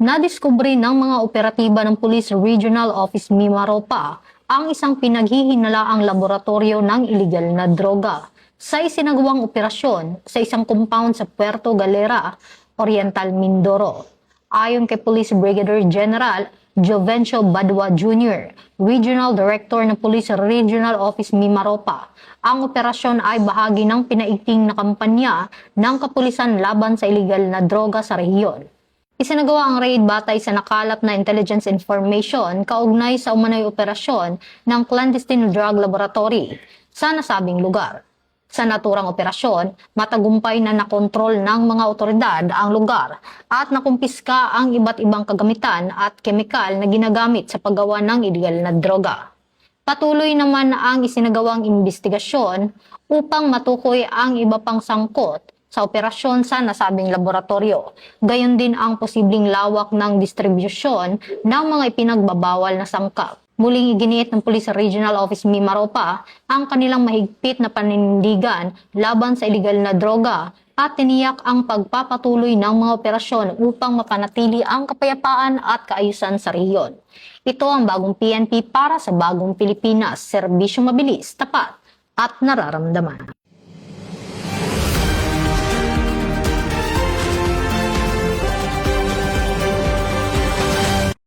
Nadiskubre ng mga operatiba ng Police Regional Office Mimaropa ang isang pinaghihinalaang laboratorio ng iligal na droga sa isinagawang operasyon sa isang compound sa Puerto Galera, Oriental Mindoro. Ayon kay Police Brigadier General Jovencio Badua Jr., Regional Director ng Police Regional Office Mimaropa, ang operasyon ay bahagi ng pinaigting na kampanya ng kapulisan laban sa iligal na droga sa rehiyon. Isinagawa ang raid batay sa nakalap na intelligence information kaugnay sa umano'y operasyon ng clandestine drug laboratory sa nasabing lugar. Sa naturang operasyon, matagumpay na nakontrol ng mga otoridad ang lugar at nakumpiska ang iba't ibang kagamitan at kemikal na ginagamit sa paggawa ng iligal na droga. Patuloy naman ang isinagawang investigasyon upang matukoy ang iba pang sangkot sa operasyon sa nasabing laboratorio. Gayon din ang posibleng lawak ng distribusyon ng mga ipinagbabawal na sangkap. Muling iginiit ng Police Regional Office Mimaropa ang kanilang mahigpit na panindigan laban sa iligal na droga at tiniyak ang pagpapatuloy ng mga operasyon upang mapanatili ang kapayapaan at kaayusan sa rehiyon. Ito ang bagong PNP para sa bagong Pilipinas, serbisyong mabilis, tapat at nararamdaman.